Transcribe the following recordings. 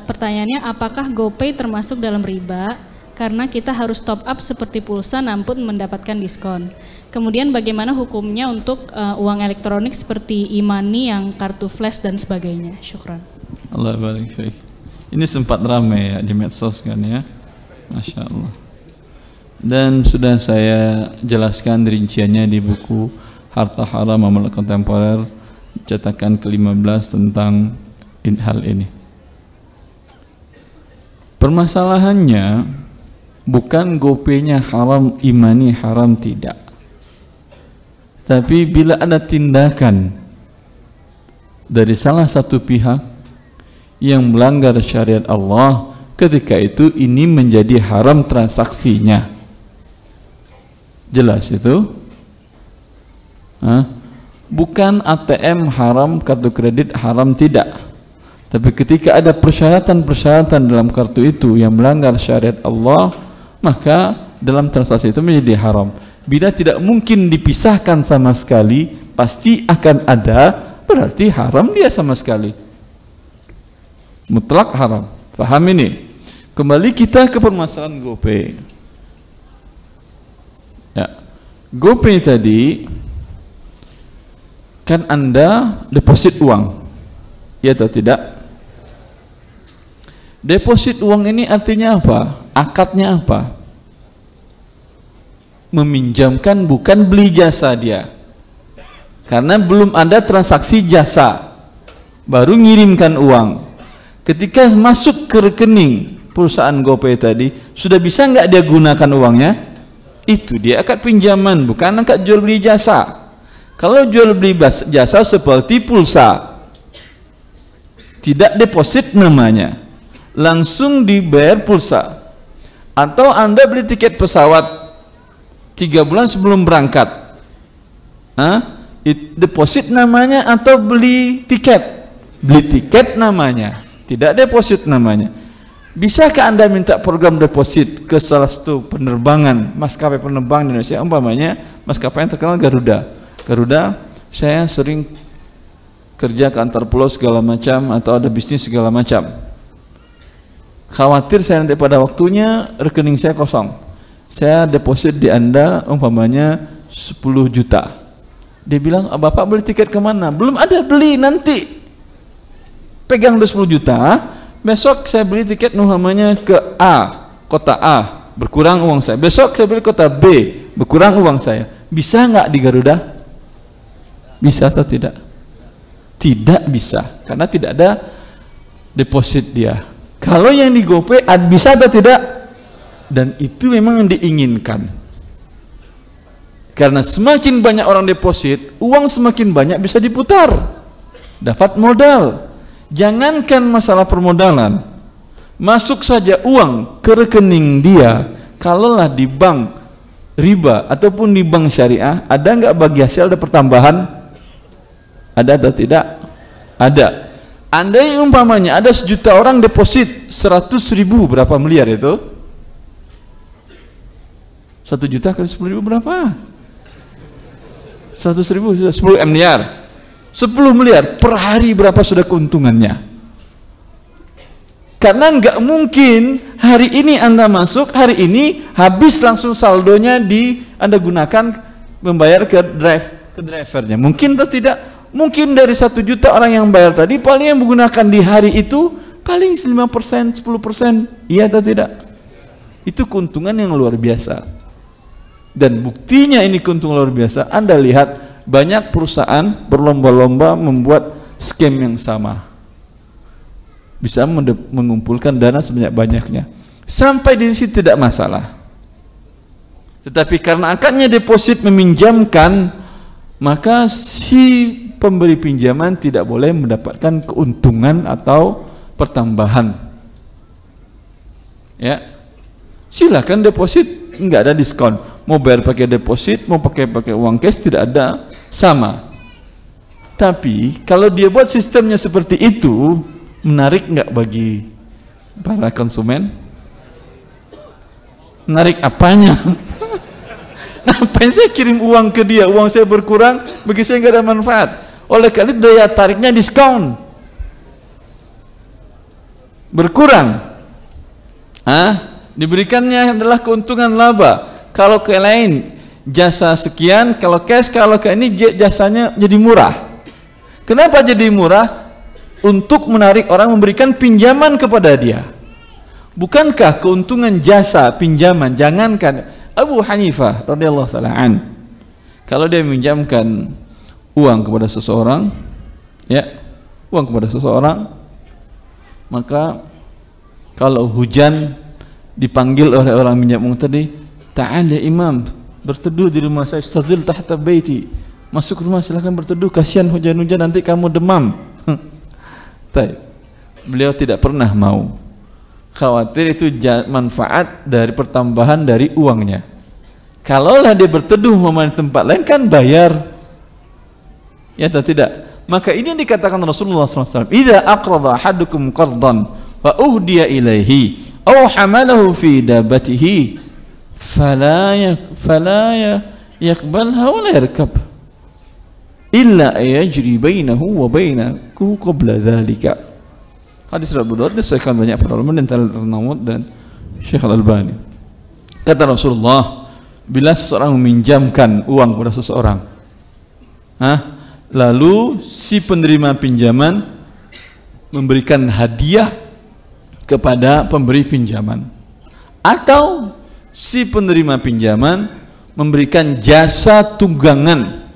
Pertanyaannya, apakah GoPay termasuk dalam riba? Karena kita harus top up seperti pulsa namun mendapatkan diskon. Kemudian bagaimana hukumnya untuk uang elektronik seperti e-money yang kartu flash dan sebagainya? Syukran. Allah barik fiik. Ini sempat ramai ya di medsos kan ya. Masya Allah. Dan sudah saya jelaskan rinciannya di buku Harta Haram Amal Kontemporer cetakan ke-15 tentang hal ini. Permasalahannya bukan GoPay-nya haram, e-money haram, tidak. Tapi bila ada tindakan dari salah satu pihak yang melanggar syariat Allah, ketika itu ini menjadi haram transaksinya. Jelas itu? Bukan ATM haram, kartu kredit haram, tidak. Tapi ketika ada persyaratan-persyaratan dalam kartu itu yang melanggar syariat Allah, maka dalam transaksi itu menjadi haram. Bila tidak mungkin dipisahkan sama sekali, pasti akan ada, berarti haram dia sama sekali. Mutlak haram. Paham ini? Kembali kita ke permasalahan GoPay. Ya. GoPay tadi kan Anda deposit uang. Ya atau tidak? Deposit uang ini artinya apa? Akadnya apa? Meminjamkan, bukan beli jasa dia. Karena belum ada transaksi jasa, baru ngirimkan uang. Ketika masuk ke rekening perusahaan GoPay tadi, sudah bisa nggak dia gunakan uangnya? Itu dia akad pinjaman, bukan akad jual beli jasa. Kalau jual beli jasa seperti pulsa, tidak deposit namanya, langsung dibayar pulsa. Atau Anda beli tiket pesawat 3 bulan sebelum berangkat, deposit namanya, atau beli tiket namanya, tidak deposit namanya. Bisakah Anda minta program deposit ke salah satu penerbangan, maskapai penerbangan di Indonesia, umpamanya maskapai yang terkenal Garuda, saya sering kerja ke antar pulau segala macam, atau ada bisnis segala macam, khawatir saya nanti pada waktunya rekening saya kosong, saya deposit di Anda umpamanya 10 juta. Dia bilang, Bapak beli tiket kemana? Belum ada, beli nanti. Pegang 10 juta, besok saya beli tiket umpamanya ke A, kota A, berkurang uang saya. Besok saya beli kota B, berkurang uang saya. Bisa nggak di Garuda? Bisa atau tidak? Tidak bisa, karena tidak ada deposit dia. Kalau yang di GoPay bisa atau tidak? Dan itu memang yang diinginkan. Karena semakin banyak orang deposit, uang semakin banyak bisa diputar, dapat modal. Jangankan masalah permodalan, masuk saja uang ke rekening dia, kalaulah di bank riba ataupun di bank syariah, ada nggak bagi hasil ada pertambahan? Ada atau tidak? Ada. Andai umpamanya ada 1 juta orang deposit 100.000, berapa miliar itu? 1 juta kali 10.000 berapa? 100.000 sudah 10 miliar. 10 miliar per hari, berapa sudah keuntungannya? Karena nggak mungkin hari ini Anda masuk, hari ini habis langsung saldonya Anda gunakan membayar ke drivernya. Mungkin atau tidak? Mungkin dari 1 juta orang yang bayar tadi, paling yang menggunakan di hari itu paling 5%, 10%. Iya atau tidak? Itu keuntungan yang luar biasa. Dan buktinya ini keuntungan luar biasa. Anda lihat banyak perusahaan berlomba-lomba membuat skema yang sama, bisa mengumpulkan dana sebanyak-banyaknya, sampai di sini tidak masalah. Tetapi karena akadnya deposit meminjamkan, maka si pemberi pinjaman tidak boleh mendapatkan keuntungan atau pertambahan. Ya, silakan deposit, nggak ada diskon. Mau bayar pakai deposit, mau pakai uang cash, tidak ada, sama. Tapi kalau dia buat sistemnya seperti itu, menarik nggak bagi para konsumen? Menarik apanya? Ngapain saya kirim uang ke dia, uang saya berkurang, bagi saya nggak ada manfaat. Oleh karena daya tariknya diskon. berkurang. Diberikannya adalah keuntungan laba. Kalau ke lain jasa sekian, kalau cash, kalau ke ini jasanya jadi murah. Kenapa jadi murah? Untuk menarik orang memberikan pinjaman kepada dia. Bukankah keuntungan jasa pinjaman? Jangankan Abu Hanifah radhiyallahu taala an, kalau dia meminjamkan uang kepada seseorang, maka kalau hujan dipanggil oleh orang minjam uang tadi, ta'al ya imam, berteduh di rumah saya, istazil tahta baiti, masuk rumah silakan berteduh, kasihan hujan-hujan nanti kamu demam. Beliau tidak pernah mau, khawatir itu manfaat dari pertambahan dari uangnya. Kalaulah dia berteduh di tempat lain kan bayar, ya atau tidak? Maka ini yang dikatakan Rasulullah SAW, idza aqrada ahadukum qardan wa uhdiya ilaihi aw hamalahu fi dabatihi fala yaqbalha wa la yarkab illa yajri bainahu wa bainahu qabla dhalika. Hadis Abu Dawud disahihkan banyak para ulama dan An-Nawawi dan Syekh Al-Albani. Kata Rasulullah, bila seseorang meminjamkan uang kepada seseorang, lalu si penerima pinjaman memberikan hadiah kepada pemberi pinjaman, atau si penerima pinjaman memberikan jasa tunggangan,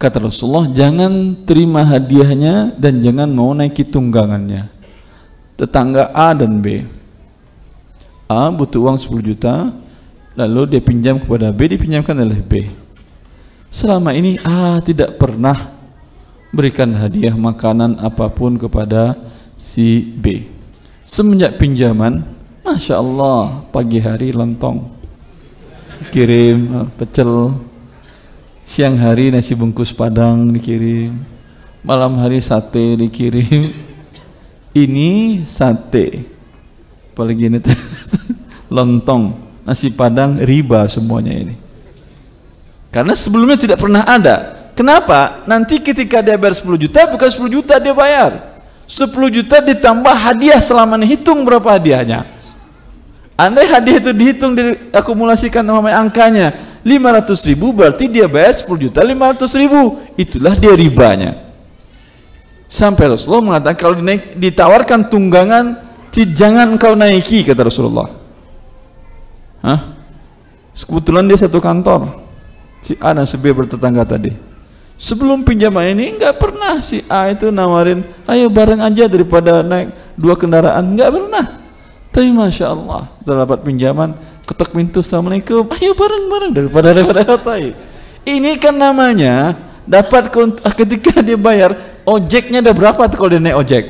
kata Rasulullah, jangan terima hadiahnya dan jangan mau naiki tunggangannya. Tetangga A dan B, A butuh uang 10 juta, lalu dia pinjam kepada B, dipinjamkan oleh B. Selama ini A tidak pernah berikan hadiah makanan apapun kepada si B. Semenjak pinjaman, Masya Allah, pagi hari lontong, kirim pecel, siang hari nasi bungkus padang dikirim, malam hari sate dikirim. Ini sate, apalagi ini lontong, nasi padang, riba semuanya ini. Karena sebelumnya tidak pernah ada. Kenapa? Nanti ketika dia bayar 10 juta, bukan 10 juta dia bayar, 10 juta ditambah hadiah. Selama ini hitung berapa hadiahnya. Andai hadiah itu dihitung, diakumulasikan namanya angkanya 500.000, berarti dia bayar 10 juta 500.000. Itulah dia ribanya. Sampai Rasulullah mengatakan kalau ditawarkan tunggangan, jangan kau naiki, kata Rasulullah. Kebetulan dia satu kantor, si A dan si B bertetangga tadi. Sebelum pinjaman ini nggak pernah si A itu nawarin, ayo bareng aja daripada naik 2 kendaraan, nggak pernah. Tapi Masya Allah, setelah dapat pinjaman, ketok pintu, assalamualaikum, ayo bareng-bareng, daripada repot-repot. Ini kan namanya dapat ketika dia bayar, ojeknya ada berapa tuh kalau dia naik ojek?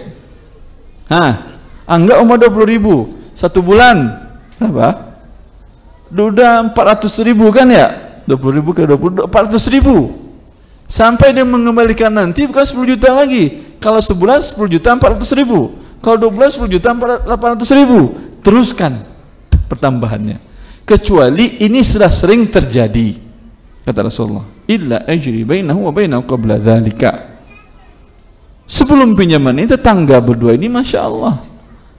Anggap umur 20.000 1 bulan, berapa? Udah 400.000 kan ya? 20.000 ke 20, 400.000. Sampai dia mengembalikan nanti bukan 10 juta lagi. Kalau sebulan 10 juta 400.000. Kalau 2 bulan 10 juta 800.000. Teruskan pertambahannya. Kecuali ini sudah sering terjadi, kata Rasulullah, illa ajri bainahu wa bainahu qabla dzalika. Sebelum pinjaman ini tetangga berdua ini Masya Allah,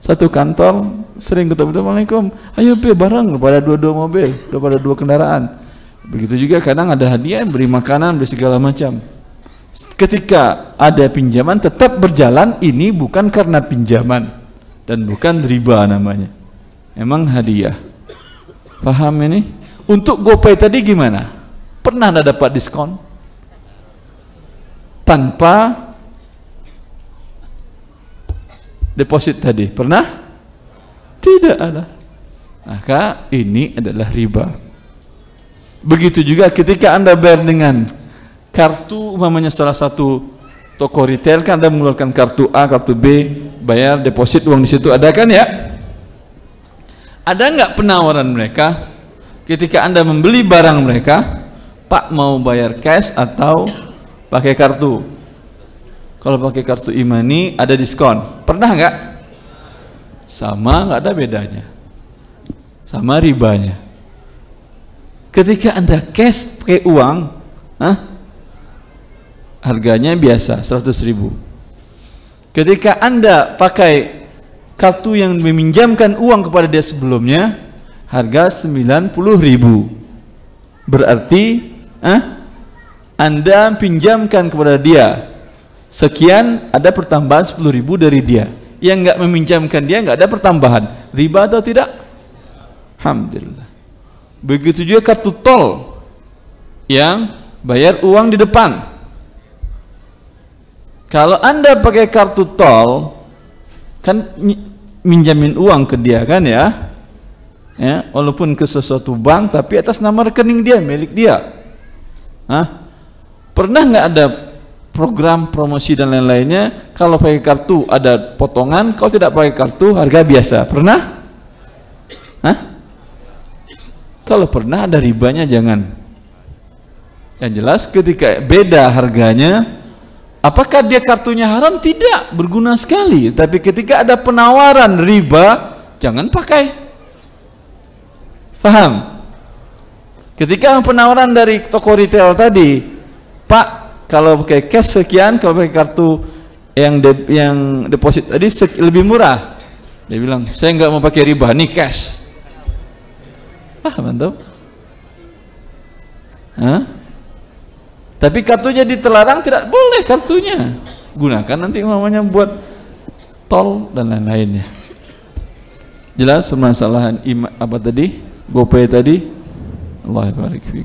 satu kantor, sering ketemu, assalamualaikum, ayo bareng, daripada 2 mobil, daripada 2 kendaraan. Begitu juga kadang ada hadiah, beri makanan, beri segala macam. Ketika ada pinjaman tetap berjalan, ini bukan karena pinjaman dan bukan riba namanya, emang hadiah. Paham ini? Untuk GoPay tadi gimana? Pernah Anda dapat diskon tanpa deposit tadi? Pernah? Tidak ada. Maka ini adalah riba. Begitu juga ketika Anda bayar dengan kartu, umpamanya salah satu toko retail kan Anda mengeluarkan kartu A, kartu B, bayar deposit uang di situ, ada kan ya? Ada nggak penawaran mereka ketika Anda membeli barang mereka, Pak mau bayar cash atau pakai kartu? Kalau pakai kartu e-money ada diskon, pernah nggak? Sama, nggak ada bedanya, sama ribanya. Ketika Anda cash pakai uang, harganya biasa 100.000. Ketika Anda pakai kartu yang meminjamkan uang kepada dia sebelumnya, harga 90.000. Berarti Anda pinjamkan kepada dia sekian, ada pertambahan 10.000 dari dia. Yang nggak meminjamkan dia nggak ada pertambahan. Riba atau tidak? Alhamdulillah. Begitu juga kartu tol yang bayar uang di depan. Kalau Anda pakai kartu tol, kan minjamin uang ke dia kan ya, walaupun ke sesuatu bank tapi atas nama rekening dia, milik dia. Pernah nggak ada program promosi dan lain-lainnya? Kalau pakai kartu ada potongan, kalau tidak pakai kartu harga biasa. Pernah? Kalau pernah ada ribanya jangan. Yang jelas ketika beda harganya, apakah dia kartunya haram? Tidak, berguna sekali. Tapi ketika ada penawaran riba, jangan pakai. Paham? Ketika penawaran dari toko retail tadi, Pak, kalau pakai cash sekian, kalau pakai kartu yang deposit tadi lebih murah. Dia bilang, saya nggak mau pakai riba, nih cash. Paham antum? Tapi kartunya ditelarang, tidak boleh kartunya. Gunakan nanti namanya buat tol dan lain-lainnya. Jelas permasalahan apa tadi? GoPay tadi. Allah barik fikum.